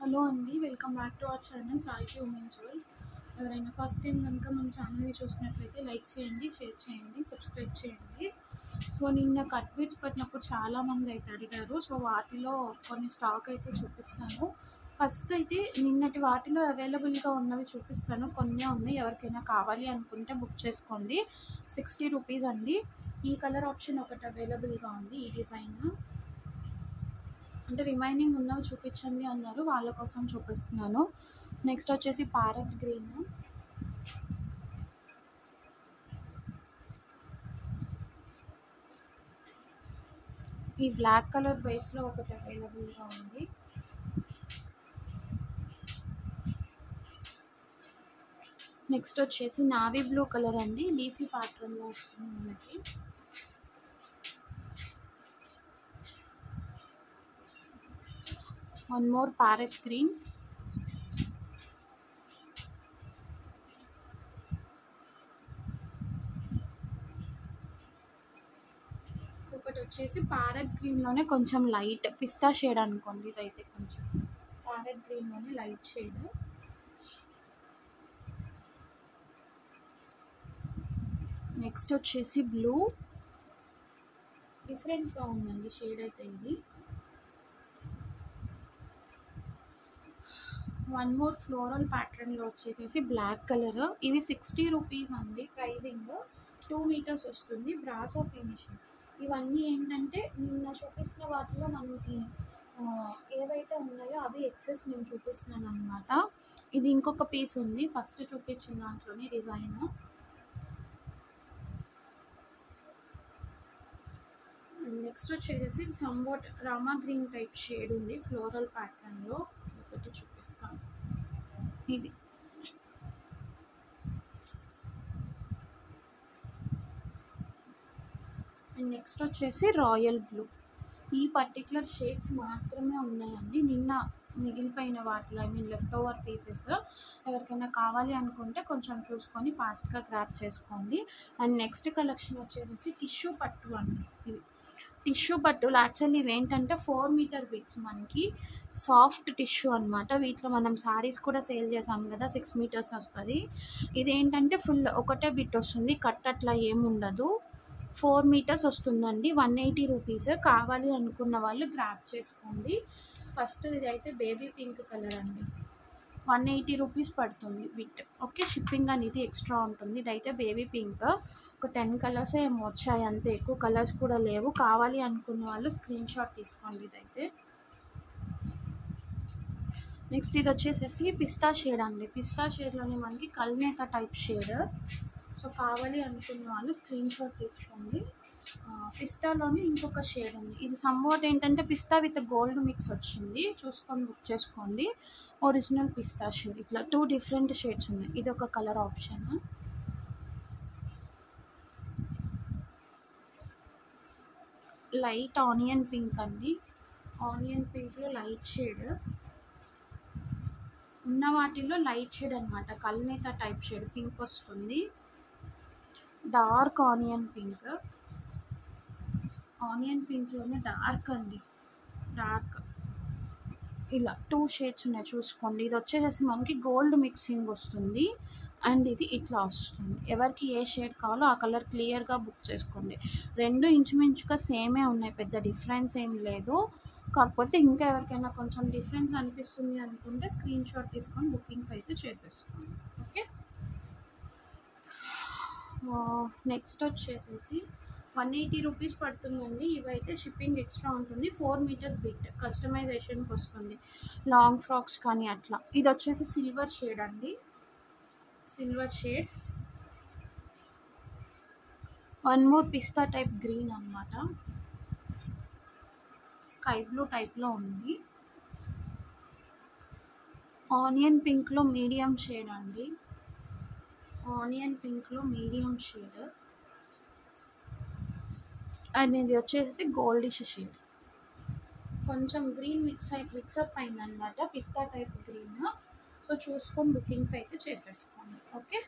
Hello అండి, welcome back to our channel సాహితీ women's world. ఎవరైనా ఫస్ట్ టైం కనుక మన ఛానల్ని చూసినట్లయితే లైక్ చేయండి, షేర్ చేయండి, సబ్స్క్రైబ్ చేయండి. సో నిన్న కట్ బీట్స్ పెట్టినప్పుడు చాలామంది అయితే అడిగారు. సో వాటిలో కొన్ని స్టాక్ అయితే చూపిస్తాను. ఫస్ట్ అయితే నిన్నటి వాటిలో అవైలబుల్గా ఉన్నవి చూపిస్తాను. కొన్ని ఉన్నాయి, ఎవరికైనా కావాలి అనుకుంటే బుక్ చేసుకోండి. 60 రూపీస్ అండి. ఈ కలర్ ఆప్షన్ ఒకటి అవైలబుల్గా ఉంది. ఈ డిజైన్ అంటే రిమైనింగ్ ఉన్నవి చూపించండి అన్నారు, వాళ్ళ కోసం చూపిస్తున్నాను. నెక్స్ట్ వచ్చేసి ప్యారెట్ గ్రీన్, ఈ బ్లాక్ కలర్ బేస్లో ఒకటి అవైలబుల్గా ఉంది. నెక్స్ట్ వచ్చేసి నావీ బ్లూ కలర్ అండి, లీఫీ ప్యాటర్న్లో వస్తుంది మనకి. వన్ మోర్ ప్యారెట్ గ్రీన్, ఒకటి వచ్చేసి ప్యారెట్ గ్రీన్లోనే కొంచెం లైట్ పిస్తా షేడ్ అనుకోండి. ఇదైతే కొంచెం ప్యారెట్ గ్రీన్లోనే లైట్ షేడ్. నెక్స్ట్ వచ్చేసి బ్లూ, డిఫరెంట్గా ఉందండి షేడ్ అయితే ఇది. వన్ మోర్ ఫ్లోరల్ ప్యాటర్న్లో వచ్చేసేసి బ్లాక్ కలర్. ఇది 60 రూపీస్ అండి ప్రైజింగ్. 2 మీటర్స్ వస్తుంది, బ్రాసో ఫినిషింగ్. ఇవన్నీ ఏంటంటే నిన్న చూపిస్తున్న వాటిలో మనకి ఏవైతే ఉన్నాయో అవి ఎక్సెస్ నేను చూపిస్తున్నాను అనమాట. ఇది ఇంకొక పీస్ ఉంది, ఫస్ట్ చూపించిన దాంట్లోనే డిజైన్. నెక్స్ట్ వచ్చేసి somewhat Rama green type shade ఉంది ఫ్లోరల్ ప్యాటర్న్లో, ఒకటి చూపిస్తాను. ఇది అండ్ నెక్స్ట్ వచ్చేసి రాయల్ బ్లూ. ఈ పర్టికులర్ షేడ్స్ మాత్రమే ఉన్నాయండి నిన్న మిగిలిపోయిన వాటిలో, లెఫ్ట్ ఓవర్ పీసెస్. ఎవరికైనా కావాలి అనుకుంటే కొంచెం చూసుకొని ఫాస్ట్గా గ్రాప్ చేసుకోండి. అండ్ నెక్స్ట్ కలెక్షన్ వచ్చేసి టిష్యూ పట్టు అండి. ఇది టిష్యూ పట్టులు యాక్చువల్లీ ఇవి ఏంటంటే 4 మీటర్ బిట్స్, మనకి సాఫ్ట్ టిష్యూ అనమాట. వీటిలో మనం శారీస్ కూడా సేల్ చేసాం కదా, 6 మీటర్స్ వస్తుంది. ఇదేంటంటే ఫుల్ ఒకటే బిట్ వస్తుంది, కట్ అట్లా ఏముండదు. 4 మీటర్స్ వస్తుందండి. 180 రూపీస్. కావాలి అనుకున్న వాళ్ళు గ్రాప్ చేసుకోండి. ఫస్ట్ ఇది అయితే బేబీ పింక్ కలర్ అండి, 180 రూపీస్ పడుతుంది బిట్. ఓకే, షిప్పింగ్ అనేది ఎక్స్ట్రా ఉంటుంది. ఇదైతే బేబీ పింక్, ఒక 10 కలర్స్ ఏమో వచ్చాయి అంతే, ఎక్కువ కలర్స్ కూడా లేవు. కావాలి అనుకున్న వాళ్ళు స్క్రీన్ షాట్ తీసుకోండి. ఇదైతే నెక్స్ట్ ఇది వచ్చేసేసి పిస్తా షేడ్ అండి. పిస్తా షేడ్లోనే మనకి కల్నేత టైప్ షేడ్. సో కావాలి అనుకున్న వాళ్ళు స్క్రీన్ షాట్ తీసుకోండి. పిస్తాలోనే ఇంకొక షేడ్ ఉంది, ఇది సమ్వాట్ ఏంటంటే పిస్తా విత్ గోల్డ్ మిక్స్ వచ్చింది, చూసుకొని బుక్ చేసుకోండి. ఒరిజినల్ పిస్తా షేడ్. ఇట్లా 2 డిఫరెంట్ షేడ్స్ ఉన్నాయి. ఇది ఒక colour option. Light onion pink అండి, ఆనియన్ పింక్లో లైట్ షేడ్. ఉన్న వాటిల్లో లైట్ షేడ్ అనమాట, కల్నేత టైప్ షేడ్ పింక్ వస్తుంది. డార్క్ ఆనియన్ పింక్, ఆనియన్ పింక్లోనే డార్క్ అండి, డార్క్. ఇలా 2 షేడ్స్ ఉన్నాయి, చూసుకోండి. ఇది వచ్చేసి మనకి గోల్డ్ మిక్సింగ్ వస్తుంది అండ్ ఇది ఇట్లా వస్తుంది. ఎవరికి ఏ షేడ్ కావాలో ఆ కలర్ క్లియర్గా బుక్ చేసుకోండి. రెండు ఇంచుమించుగా సేమే ఉన్నాయి, పెద్ద డిఫరెన్స్ ఏం లేదు. కాకపోతే ఇంకా ఎవరికైనా కొంచెం డిఫరెన్స్ అనిపిస్తుంది అనుకుంటే స్క్రీన్ షాట్ తీసుకొని బుకింగ్స్ అయితే చేసేసుకోండి. ఓకే, నెక్స్ట్ వచ్చేసేసి 180 రూపీస్ పడుతుందండి. ఇవైతే షిప్పింగ్ ఎక్స్ట్రా ఉంటుంది. 4 మీటర్స్ బిట్, కస్టమైజేషన్కి వస్తుంది, లాంగ్ ఫ్రాక్స్ కానీ అట్లా. ఇది వచ్చేసి సిల్వర్ షేడ్ అండి, సిల్వర్ షేడ్. వన్ మోర్ పిస్తా టైప్ గ్రీన్ అనమాట, స్కై బ్లూ టైప్లో ఉంది. ఆనియన్ పింక్లో మీడియం షేడ్ అండి, ఆనియన్ పింక్లో మీడియం షేడ్. అండ్ ఇది వచ్చేసి గోల్డిష్ షేడ్, కొంచెం గ్రీన్ మిక్సప్ అయిందనమాట, పిస్తా టైప్ గ్రీన్. సో చూసుకొని బుకింగ్స్ అయితే చేసేసుకోండి. ఓకే,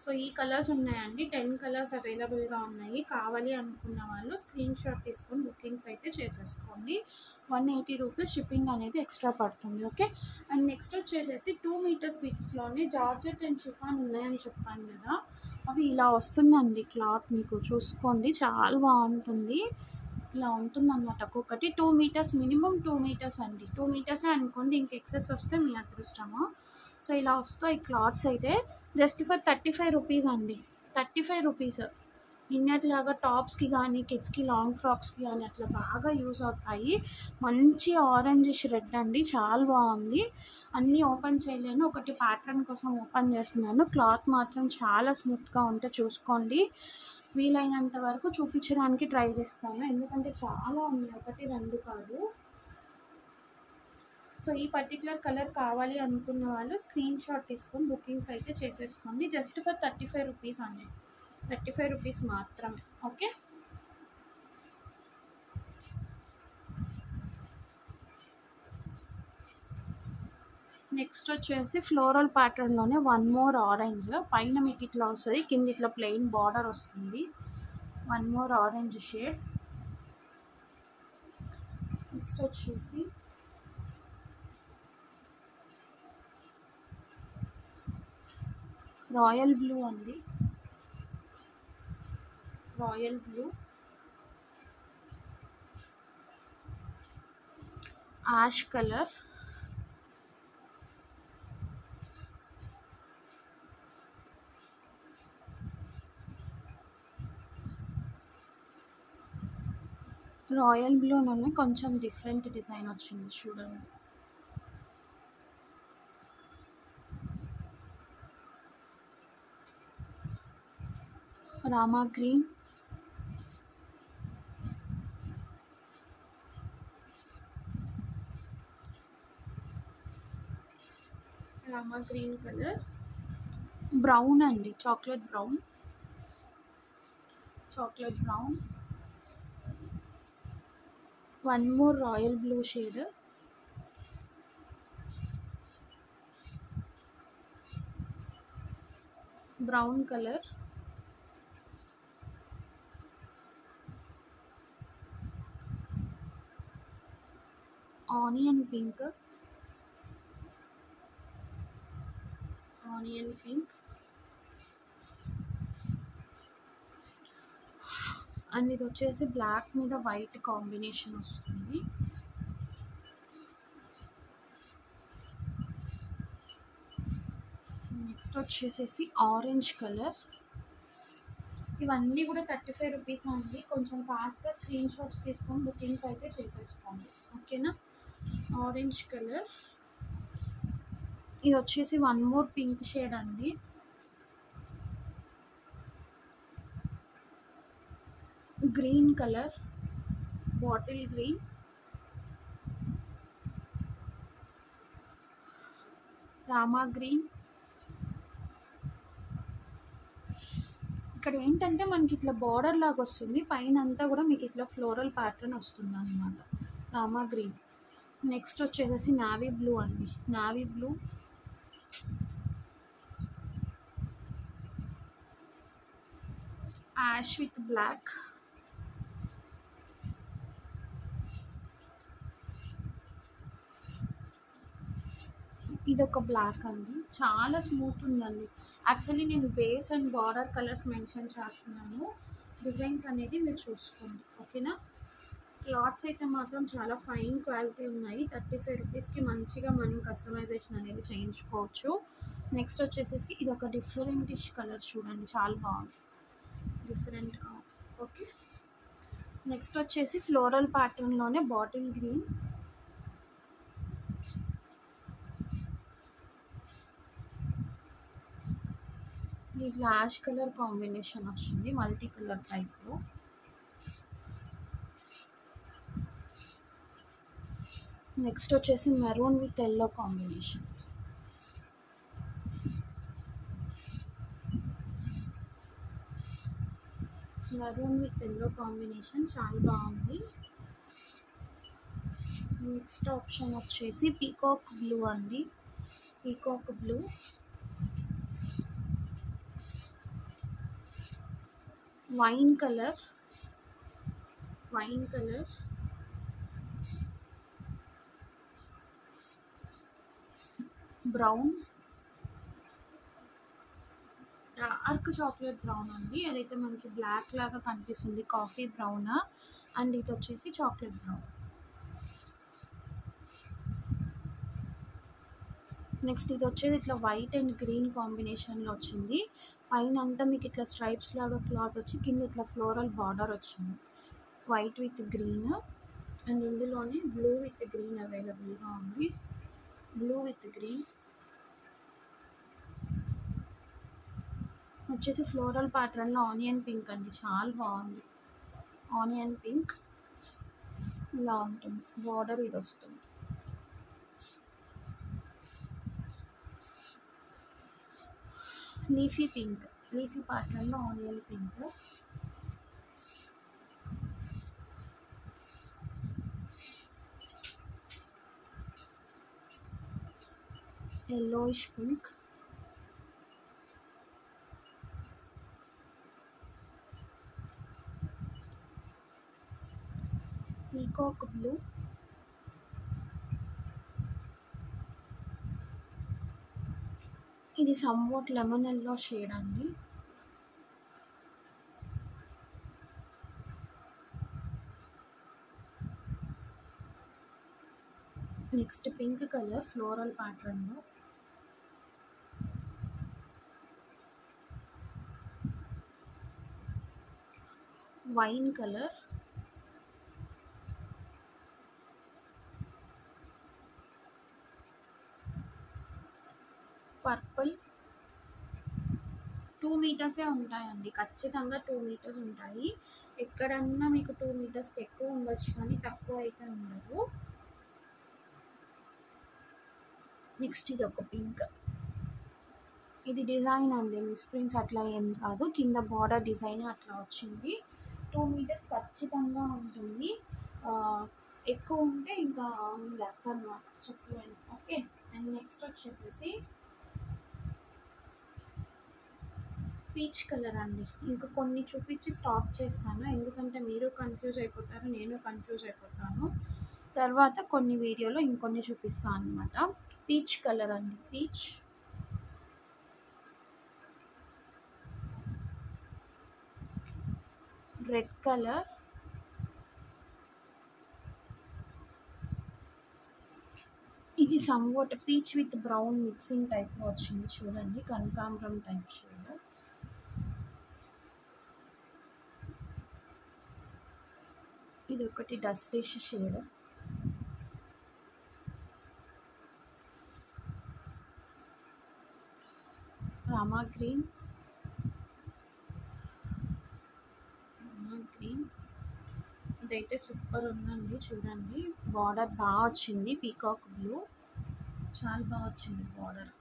సో ఈ కలర్స్ ఉన్నాయండి, 10 కలర్స్ అవైలబుల్గా ఉన్నాయి. కావాలి అనుకున్న వాళ్ళు స్క్రీన్ షాట్ తీసుకొని బుకింగ్స్ అయితే చేసేసుకోండి. 180 రూపీస్ షిప్పింగ్ అనేది ఎక్స్ట్రా పడుతుంది. ఓకే. అండ్ నెక్స్ట్ వచ్చేసేసి 2 మీటర్స్ పీసెస్లోనే జార్జెట్ అండ్ షిఫాన్ ఉన్నాయని చెప్పాను కదా, అవి ఇలా వస్తుందండి. క్లాత్ మీకు చూసుకోండి, చాలా బాగుంటుంది. ఇలా ఉంటుందన్నమాట. ఒక్కొక్కటి 2 మీటర్స్, మినిమం 2 మీటర్స్ అండి. 2 మీటర్సే అనుకోండి, ఇంక ఎక్సెస్ వస్తే మీ అదృష్టము. సో ఇలా వస్తాయి క్లాత్స్ అయితే జస్ట్ ఫర్ 35 రూపీస్ అండి. 35 రూపీస్. ఇన్నట్లాగా టాప్స్కి కానీ కిడ్స్కి లాంగ్ ఫ్రాక్స్కి కానీ అట్లా బాగా యూజ్ అవుతాయి. మంచి ఆరెంజ్ రెడ్ అండి, చాలా బాగుంది. అన్నీ ఓపెన్ చేయలేను, ఒకటి ప్యాటర్న్ కోసం ఓపెన్ చేస్తున్నాను. క్లాత్ మాత్రం చాలా స్మూత్గా ఉంటే చూసుకోండి. వీలైనంత వరకు చూపించడానికి ట్రై చేస్తాను, ఎందుకంటే చాలా ఉన్నాయి, ఒకటి రెండు కాదు. సో ఈ పర్టికులర్ కలర్ కావాలి అనుకున్న వాళ్ళు స్క్రీన్ షాట్ తీసుకొని బుకింగ్స్ అయితే చేసేసుకోండి. జస్ట్ ఫర్ 35 రూపీస్ అండి. 35 రూపీస్ మాత్రమే. ఓకే. నెక్స్ట్ వచ్చేసి ఫ్లోరల్ ప్యాటర్న్లోనే వన్ మోర్ ఆరెంజ్. పైన మీకు ఇట్లా వస్తుంది, కింద ఇట్లా ప్లెయిన్ బార్డర్ వస్తుంది. One more orange shade. Next వచ్చేసి రాయల్ బ్లూ అండి. Royal blue, ash colour, royal బ్లూలోనే కొంచెం డిఫరెంట్ డిజైన్ వచ్చింది చూడండి. Rama green, Rama green colour, brown అండి, chocolate brown, chocolate brown. One more royal blue shade, brown colour, onion pink, onion pink. And ఇది వచ్చేసి black మీద వైట్ కాంబినేషన్ వస్తుంది. నెక్స్ట్ వచ్చేసేసి ఆరెంజ్ కలర్. ఇవన్నీ కూడా 35 రూపీస్ అండి. కొంచెం ఫాస్ట్గా స్క్రీన్ షాట్స్ తీసుకొని బుకింగ్స్ అయితే చేసేసుకోండి. ఓకేనా. Orange colour. ఇది వచ్చేసి వన్ మోర్ పింక్ షేడ్ అండి. Green colour, bottle green, Rama green. ఇక్కడ ఏంటంటే మనకి ఇట్లా బార్డర్ లాగా వస్తుంది, పైన అంతా కూడా మీకు ఇట్లా ఫ్లోరల్ ప్యాటర్న్ వస్తుంది అన్నమాట. రామా గ్రీన్. నెక్స్ట్ వచ్చేసి నావీ బ్లూ అండి. Navy blue, ash with black, ఇది ఒక బ్లాక్ అండి, చాలా స్మూత్ ఉందండి. యాక్చువల్లీ నేను base and border colours mention చేస్తున్నాను, డిజైన్స్ అనేది మీరు చూసుకోండి. ఓకేనా. క్లాత్స్ అయితే మాత్రం చాలా ఫైన్ క్వాలిటీ ఉన్నాయి. 35 రూపీస్కి మంచిగా మనం కస్టమైజేషన్ అనేది చేయించుకోవచ్చు. నెక్స్ట్ వచ్చేసేసి ఇది ఒక డిఫరెంటిష్ కలర్ చూడండి, చాలా బాగుంది, డిఫరెంట్గా. ఓకే. నెక్స్ట్ వచ్చేసి ఫ్లోరల్ ప్యాటర్న్లోనే బాటిల్ గ్రీన్, ఇది యాష్ కలర్ కాంబినేషన్ వచ్చింది, మల్టీ కలర్ టైప్లో. నెక్స్ట్ వచ్చేసి maroon with yellow combination. Maroon with yellow combination చాలా బాగుంది. నెక్స్ట్ ఆప్షన్ వచ్చేసి పీకాక్ బ్లూ అండి. Peacock blue, wine colour, wine colour, brown, dark chocolate brown అండి. అదైతే మనకి బ్లాక్ లాగా కనిపిస్తుంది, కాఫీ బ్రౌన్. అండ్ ఇది వచ్చేసి చాక్లెట్ బ్రౌన్. నెక్స్ట్ ఇది వచ్చేది ఇట్లా వైట్ అండ్ గ్రీన్ కాంబినేషన్లో వచ్చింది. పైన అంతా మీకు ఇట్లా స్ట్రైప్స్ లాగా క్లాత్ వచ్చి కింద ఇట్లా ఫ్లోరల్ బార్డర్ వచ్చింది, వైట్ విత్ గ్రీన్. అండ్ ఇందులోనే బ్లూ విత్ గ్రీన్ అవైలబుల్గా ఉంది. బ్లూ విత్ గ్రీన్ వచ్చేసి ఫ్లోరల్ ప్యాటర్న్లో ఆనియన్ పింక్ అండి, చాలా బాగుంది. ఆనియన్ పింక్ ఇలా ఉంటుంది, బార్డర్ ఇది వస్తుంది. లీఫీ పింక్, లీఫీ ప్యాటర్న్లో onion pink. yellowish pink, peacock blue, ఇది సమ్వాట్ లెమన్ ఎల్లో షేడ్ అండి. నెక్స్ట్ పింక్ కలర్ ఫ్లోరల్ ప్యాటర్న్లో. Wine colour, purple. 2 మీటర్సే ఉంటాయండి, ఖచ్చితంగా 2 మీటర్స్ ఉంటాయి. ఎక్కడన్నా మీకు 2 మీటర్స్కి ఎక్కువ ఉండొచ్చు కానీ తక్కువ అయితే ఉండదు. నెక్స్ట్ ఇది ఒక పింక్, ఇది డిజైన్ అండి, మిస్ప్రింట్స్ అట్లా ఏం కాదు, కింద బార్డర్ డిజైన్ అట్లా వచ్చింది. 2 మీటర్స్ ఖచ్చితంగా ఉంటుంది. ఎక్కువ ఉంటే ఇంకా లెక్క అనమాట, చెప్పలేను. ఓకే. అండ్ నెక్స్ట్ వచ్చేసేసి పీచ్ కలర్ అండి. ఇంకా కొన్ని చూపించి స్టాప్ చేస్తాను, ఎందుకంటే మీరు కన్ఫ్యూజ్ అయిపోతారు, నేను కన్ఫ్యూజ్ అయిపోతాను. తర్వాత కొన్ని వీడియోలో ఇంకొన్ని చూపిస్తాను అనమాట. పీచ్ కలర్ అండి, పీచ్. రెడ్ కలర్, ఇది somewhat peach with brown mixing టైప్లో వచ్చింది చూడండి, కనకాంబరం టైప్ షేడ్. ఇది ఒకటి డస్టిష్ షేడ్. Rama green, green. ఇదైతే సూపర్ ఉందండి, చూడండి బార్డర్ బాగా వచ్చింది, పీకాక్ బ్లూ, చాలా బాగా వచ్చింది బార్డర్.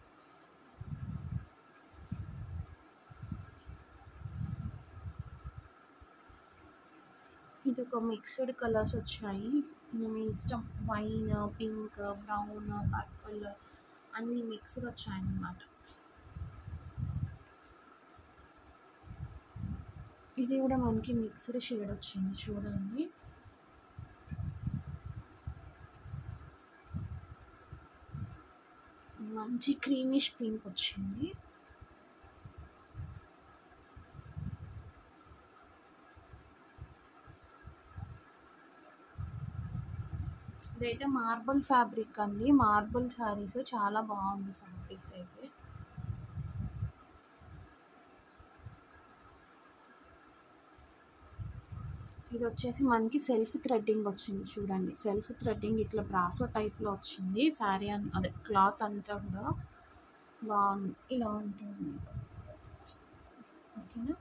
ఇది ఒక మిక్స్డ్ కలర్స్ వచ్చాయి, మీ ఇష్టం. వైన్, పింక్, బ్రౌన్, పర్పుల్ అన్నీ మిక్స్డ్ వచ్చాయి అన్నమాట. ఇది కూడా మనకి మిక్స్డ్ షేడ్ వచ్చింది చూడండి. మంచి క్రీమిష్ పింక్ వచ్చింది. ఇదైతే మార్బుల్ ఫ్యాబ్రిక్ అండి, మార్బుల్ శారీస్, చాలా బాగుంది ఫ్యాబ్రిక్ అయితే. ఇది వచ్చేసి మనకి సెల్ఫ్ థ్రెడ్డింగ్ వచ్చింది చూడండి, సెల్ఫ్ థ్రెడ్డింగ్ ఇట్లా బ్రాసో టైప్లో వచ్చింది శారీ, అదే క్లాత్ అంతా కూడా బాగుంది, ఇలా ఉంటుంది. ఓకేనా.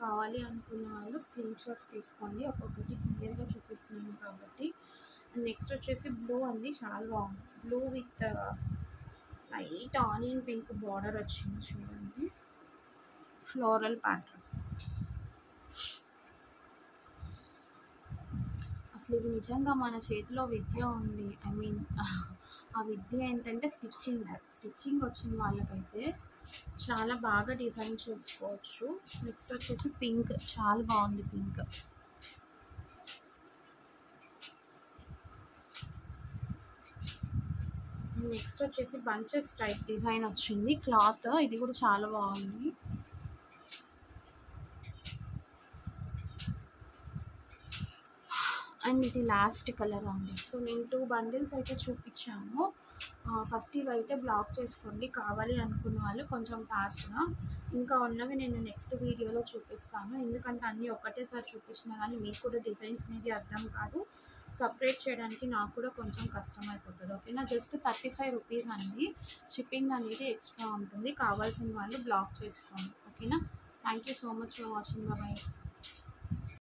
కావాలి అనుకున్న వాళ్ళు స్క్రీన్ షాట్స్ తీసుకోండి, ఒక్కొక్కటి క్లియర్గా చూపిస్తున్నాను కాబట్టి. నెక్స్ట్ వచ్చేసి బ్లూ అండి, చాలా బాగుంది. Blue with light onion pink border వచ్చింది చూడండి, ఫ్లోరల్ ప్యాటర్న్. అసలు ఇది నిజంగా మన చేతిలో విద్య ఉంది, ఐ మీన్ ఆ విద్య ఏంటంటే స్టిచ్చింగ్ వచ్చిన వాళ్ళకైతే చాలా బాగా డిజైన్ చేసుకోవచ్చు. నెక్స్ట్ వచ్చేసి పింక్, చాలా బాగుంది పింక్. అండ్ నెక్స్ట్ వచ్చేసి బంచెస్ టైప్ డిజైన్ వచ్చింది క్లాత్, ఇది కూడా చాలా బాగుంది. అండ్ ఇది లాస్ట్ కలర్ అండి. సో నేను 2 బండిల్స్ అయితే చూపించాను. ఫస్ట్ ఇవి అయితే బ్లాక్ చేసుకోండి, కావాలి అనుకున్న వాళ్ళు కొంచెం ఫాస్ట్గా. ఇంకా ఉన్నవి నేను నెక్స్ట్ వీడియోలో చూపిస్తాను, ఎందుకంటే అన్నీ ఒకటేసారి చూపించినా కానీ మీకు కూడా డిజైన్స్ అనేది అర్థం కాదు, సపరేట్ చేయడానికి నాకు కూడా కొంచెం కష్టం అయిపోతుంది. ఓకేనా, జస్ట్ 35 రూపీస్ అండి, షిప్పింగ్ అనేది ఎక్స్ట్రా ఉంటుంది. కావాల్సిన వాళ్ళు బ్లాక్ చేసుకోండి. ఓకేనా, thank you so much for watching. Bye.